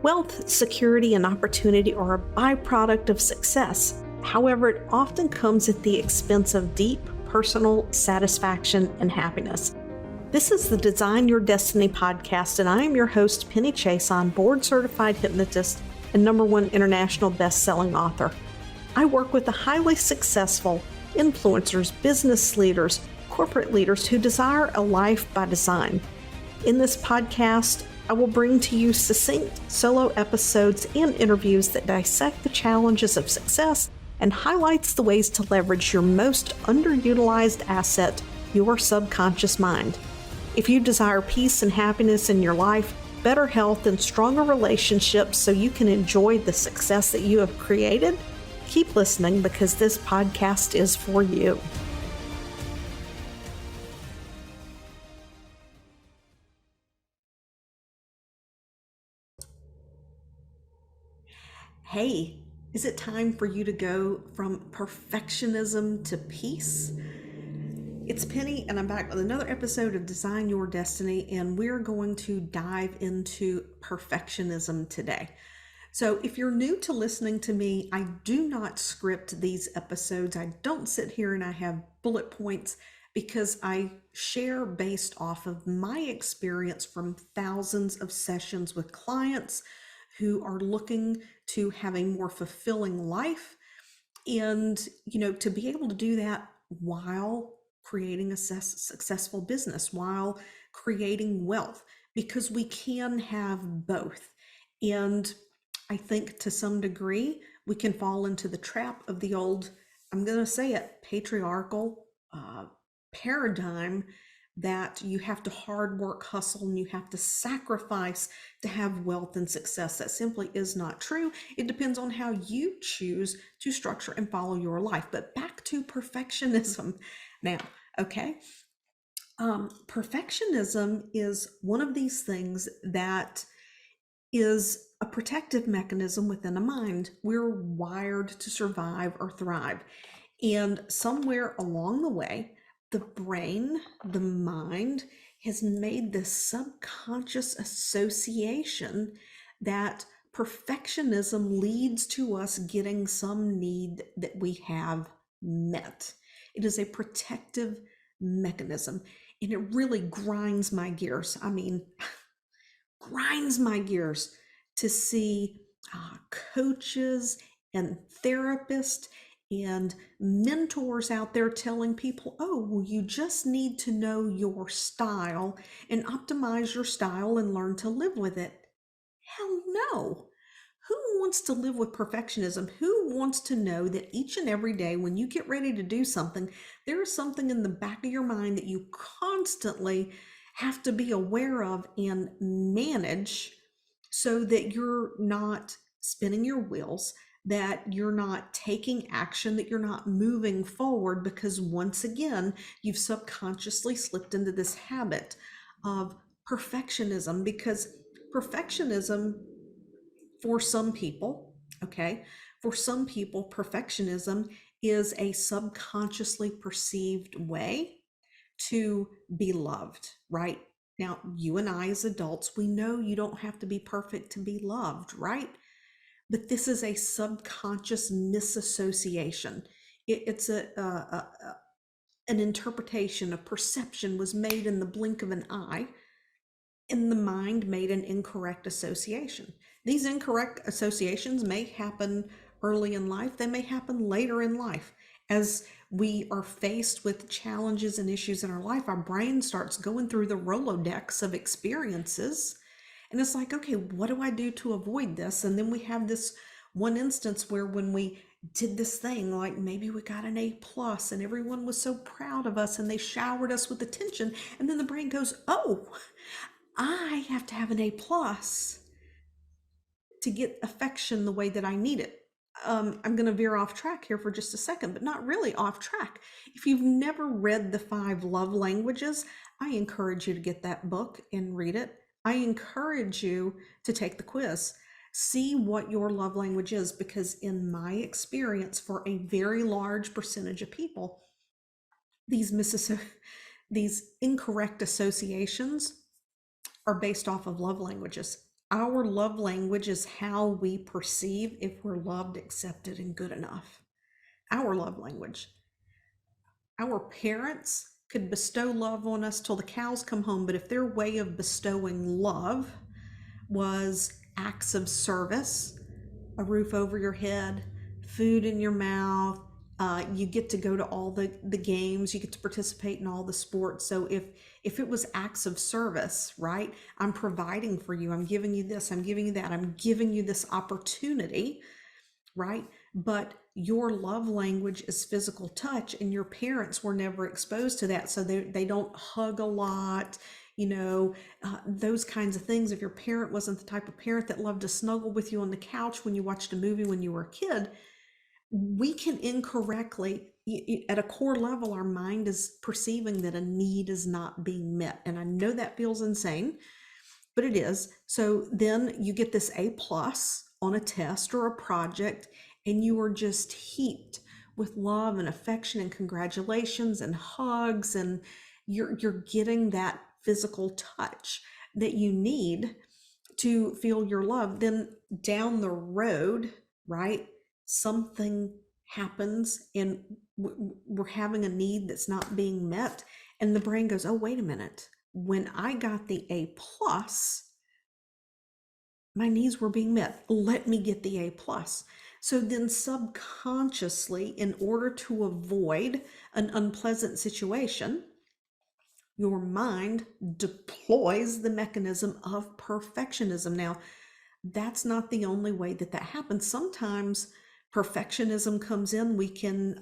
Wealth, security, and opportunity are a byproduct of success. However, it often comes at the expense of deep personal satisfaction and happiness. This is the Design Your Destiny podcast, and I am your host, Penny Chason, board-certified hypnotist and #1 international best-selling author. I work with the highly successful influencers, business leaders, corporate leaders who desire a life by design. In this podcast, I will bring to you succinct solo episodes and interviews that dissect the challenges of success and highlights the ways to leverage your most underutilized asset, your subconscious mind. If you desire peace and happiness in your life, better health, and stronger relationships so you can enjoy the success that you have created, keep listening because this podcast is for you. Hey, is it time for you to go from perfectionism to peace? It's Penny, and I'm back with another episode of Design Your Destiny, and we're going to dive into perfectionism today. So if you're new to listening to me, I do not script these episodes. I don't sit here and I have bullet points because I share based off of my experience from thousands of sessions with clients who are looking to have a more fulfilling life and, to be able to do that while creating a successful business, while creating wealth, because we can have both. And I think to some degree, we can fall into the trap of the old, I'm going to say it, patriarchal paradigm that you have to hard work, hustle, and you have to sacrifice to have wealth and success. That simply is not true. It depends on how you choose to structure and follow your life. But back to perfectionism now, okay? Perfectionism is one of these things that is a protective mechanism within a mind. We're wired to survive or thrive. And somewhere along the way, the brain, the mind, has made this subconscious association that perfectionism leads to us getting some need that we have met. It is a protective mechanism, and it really grinds my gears. Grinds my gears to see coaches and therapists and mentors out there telling people, oh, well, you just need to know your style and optimize your style and learn to live with it. Hell no. Who wants to live with perfectionism? Who wants to know that each and every day when you get ready to do something, there is something in the back of your mind that you constantly have to be aware of and manage so that you're not spinning your wheels, that you're not taking action, that you're not moving forward, because once again, you've subconsciously slipped into this habit of perfectionism. Because perfectionism, for some people, perfectionism is a subconsciously perceived way to be loved, right? Now, you and I as adults, we know you don't have to be perfect to be loved, right? But this is a subconscious misassociation. It's an interpretation, a perception was made in the blink of an eye, and the mind made an incorrect association. These incorrect associations may happen early in life. They may happen later in life. As we are faced with challenges and issues in our life, our brain starts going through the Rolodex of experiences. And it's like, okay, what do I do to avoid this? And then we have this one instance where when we did this thing, like maybe we got an A+ and everyone was so proud of us and they showered us with attention. And then the brain goes, oh, I have to have an A+ to get affection the way that I need it. I'm going to veer off track here for just a second, but not really off track. If you've never read The 5 Love Languages, I encourage you to get that book and read it. I encourage you to take the quiz. See what your love language is, because in my experience, for a very large percentage of people, these incorrect associations are based off of love languages. Our love language is how we perceive if we're loved, accepted, and good enough. Our love language. Our parents could bestow love on us till the cows come home, but if their way of bestowing love was acts of service, a roof over your head, food in your mouth, you get to go to all the games, you get to participate in all the sports. So if it was acts of service, right? I'm providing for you, I'm giving you this, I'm giving you that, I'm giving you this opportunity, right? But your love language is physical touch, and your parents were never exposed to that. So they don't hug a lot, those kinds of things. If your parent wasn't the type of parent that loved to snuggle with you on the couch when you watched a movie when you were a kid, we can incorrectly, at a core level, our mind is perceiving that a need is not being met. And I know that feels insane, but it is. So then you get this A plus on a test or a project, and you are just heaped with love and affection and congratulations and hugs, and you're getting that physical touch that you need to feel your love. Then down the road, right, something happens and we're having a need that's not being met, and the brain goes, oh, wait a minute, when I got the A plus, my needs were being met. Let me get the A plus. So then subconsciously, in order to avoid an unpleasant situation, your mind deploys the mechanism of perfectionism. Now, that's not the only way that happens. Sometimes perfectionism comes in. We can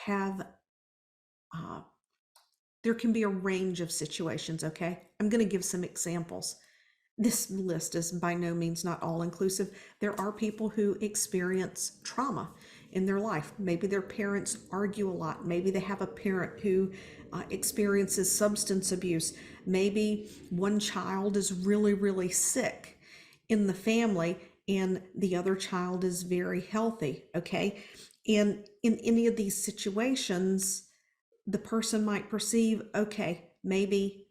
have, there can be a range of situations, okay? I'm going to give some examples. This list is by no means not all inclusive. There are people who experience trauma in their life. Maybe their parents argue a lot. Maybe they have a parent who experiences substance abuse. Maybe one child is really, really sick in the family and the other child is very healthy, okay? And in any of these situations, the person might perceive, okay, maybe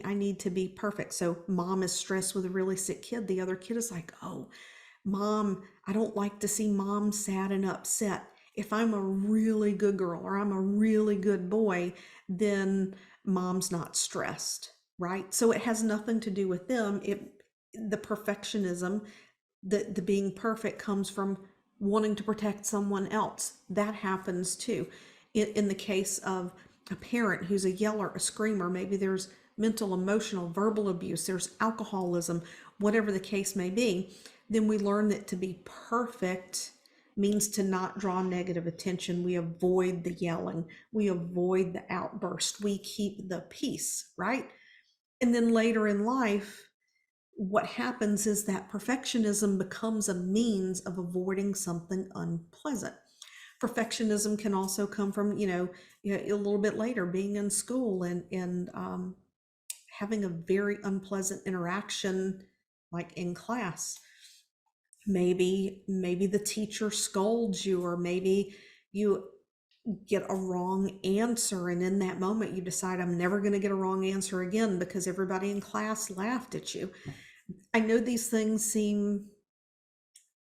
I need to be perfect. So mom is stressed with a really sick kid. The other kid is like, oh, mom, I don't like to see mom sad and upset. If I'm a really good girl or I'm a really good boy, then mom's not stressed, right? So it has nothing to do with them. The perfectionism, the being perfect comes from wanting to protect someone else. That happens too. In the case of a parent who's a yeller, a screamer, maybe there's mental, emotional, verbal abuse, there's alcoholism, whatever the case may be, then we learn that to be perfect means to not draw negative attention. We avoid the yelling, we avoid the outburst, we keep the peace, right? And then later in life, what happens is that perfectionism becomes a means of avoiding something unpleasant. Perfectionism can also come from, a little bit later, being in school and having a very unpleasant interaction, like in class. Maybe the teacher scolds you, or maybe you get a wrong answer, and in that moment you decide, I'm never going to get a wrong answer again because everybody in class laughed at you. I know these things seem,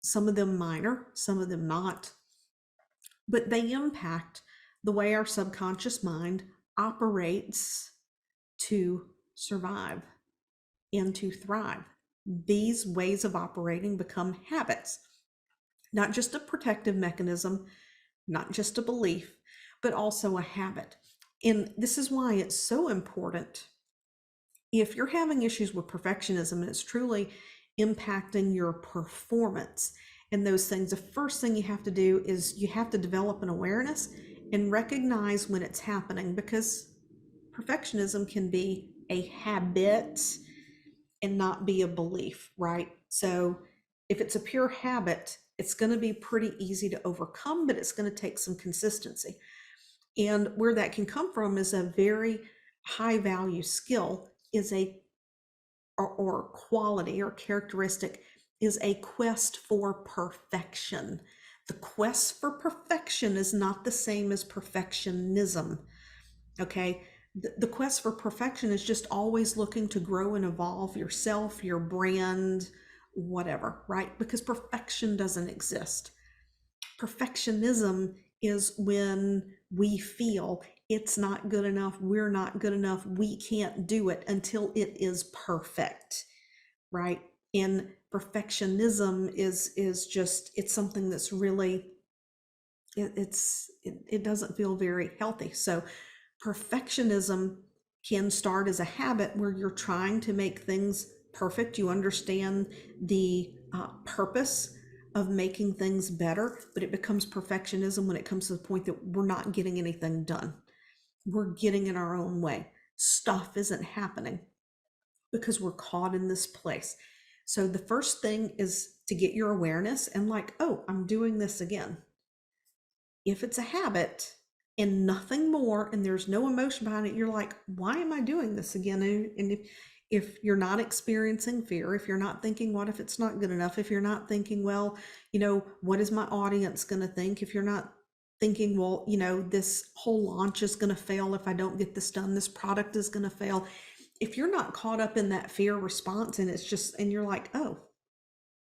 some of them minor, some of them not, but they impact the way our subconscious mind operates to survive and to thrive. These ways of operating become habits, not just a protective mechanism, not just a belief, but also a habit. And this is why it's so important, if you're having issues with perfectionism and it's truly impacting your performance and those things, the first thing you have to do is you have to develop an awareness and recognize when it's happening, because perfectionism can be a habit and not be a belief, right? So if it's a pure habit, it's going to be pretty easy to overcome, but it's going to take some consistency. And where that can come from is a very high value skill, is a or quality or characteristic, is a quest for perfection. The quest for perfection is not the same as perfectionism. Okay, The quest for perfection is just always looking to grow and evolve yourself, your brand, whatever, right? Because perfection doesn't exist. Perfectionism is when we feel it's not good enough, we're not good enough, we can't do it until it is perfect, right? And perfectionism is just, it's something that's really, it doesn't feel very healthy. So perfectionism can start as a habit where you're trying to make things perfect. You understand the purpose of making things better, but it becomes perfectionism when it comes to the point that we're not getting anything done. We're getting in our own way. Stuff isn't happening because we're caught in this place. So the first thing is to get your awareness and like, oh, I'm doing this again. If it's a habit and nothing more and there's no emotion behind it, you're like, why am I doing this again? And if you're not experiencing fear, if you're not thinking, what if it's not good enough? If you're not thinking, well, what is my audience going to think? If you're not thinking, well, this whole launch is going to fail if I don't get this done, this product is going to fail. If you're not caught up in that fear response and it's just, and you're like, oh,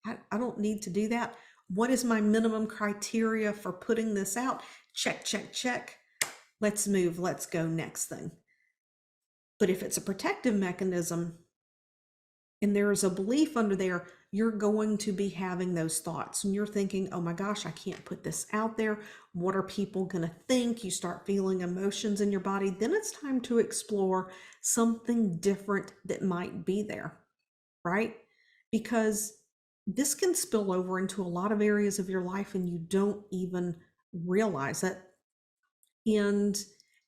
I don't need to do that. What is my minimum criteria for putting this out? Check, check, check. Let's move. Let's go next thing. But if it's a protective mechanism and there is a belief under there, you're going to be having those thoughts and you're thinking, oh my gosh, I can't put this out there. What are people going to think? You start feeling emotions in your body. Then it's time to explore something different that might be there, right? Because this can spill over into a lot of areas of your life and you don't even realize it. And,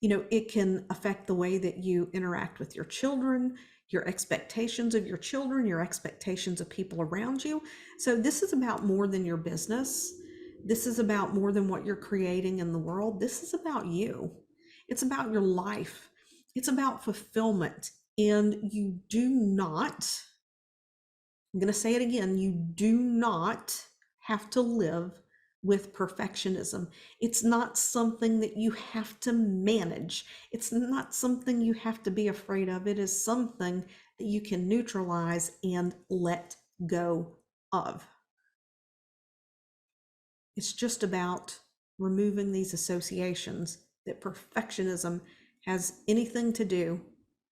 it can affect the way that you interact with your children, your expectations of your children, your expectations of people around you. So this is about more than your business. This is about more than what you're creating in the world. This is about you. It's about your life. It's about fulfillment. And you do not, I'm going to say it again, you do not have to live with perfectionism. It's not something that you have to manage. It's not something you have to be afraid of. It is something that you can neutralize and let go of. It's just about removing these associations that perfectionism has anything to do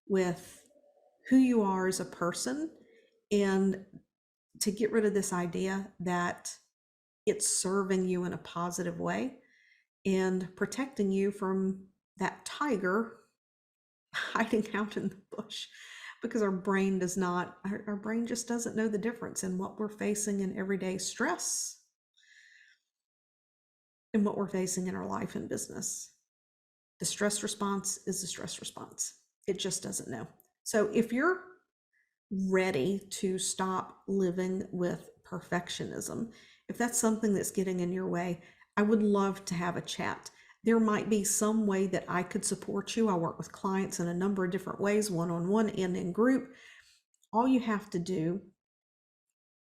with who you are as a person, and to get rid of this idea that it's serving you in a positive way and protecting you from that tiger hiding out in the bush, because our brain just doesn't know the difference in what we're facing in everyday stress and what we're facing in our life and business. The stress response is the stress response. It just doesn't know. So if you're ready to stop living with perfectionism, if that's something that's getting in your way, I would love to have a chat. There might be some way that I could support you. I work with clients in a number of different ways, one-on-one and in group. All you have to do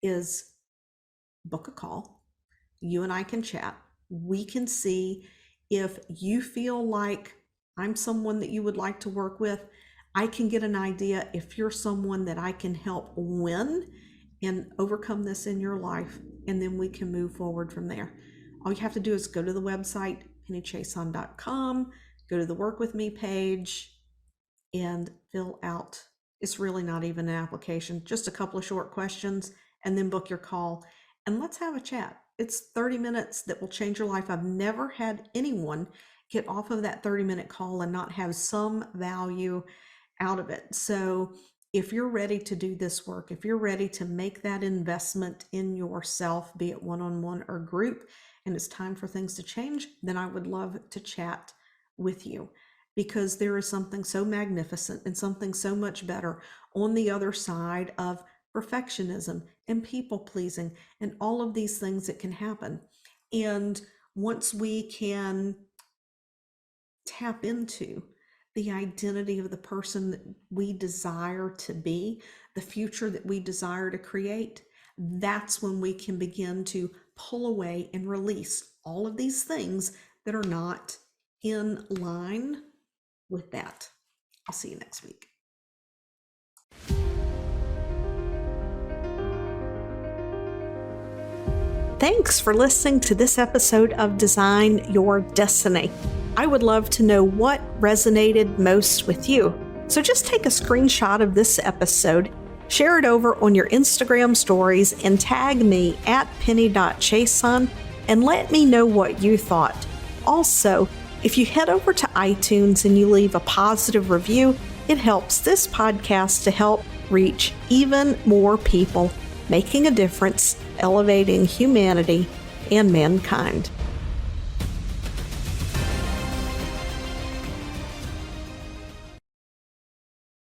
is book a call. You and I can chat. We can see if you feel like I'm someone that you would like to work with. I can get an idea if you're someone that I can help win and overcome this in your life, and then we can move forward from there. All you have to do is go to the website, pennychason.com, go to the Work With Me page, and fill out, it's really not even an application, just a couple of short questions, and then book your call and let's have a chat. It's 30 minutes that will change your life. I've never had anyone get off of that 30-minute call and not have some value out of it. So if you're ready to do this work, if you're ready to make that investment in yourself, be it one-on-one or group, and it's time for things to change, then I would love to chat with you, because there is something so magnificent and something so much better on the other side of perfectionism and people pleasing and all of these things that can happen. And once we can tap into the identity of the person that we desire to be, the future that we desire to create, that's when we can begin to pull away and release all of these things that are not in line with that. I'll see you next week. Thanks for listening to this episode of Design Your Destiny. I would love to know what resonated most with you. So just take a screenshot of this episode, share it over on your Instagram stories, and tag me at penny.chason and let me know what you thought. Also, if you head over to iTunes and you leave a positive review, it helps this podcast to help reach even more people, making a difference, elevating humanity and mankind.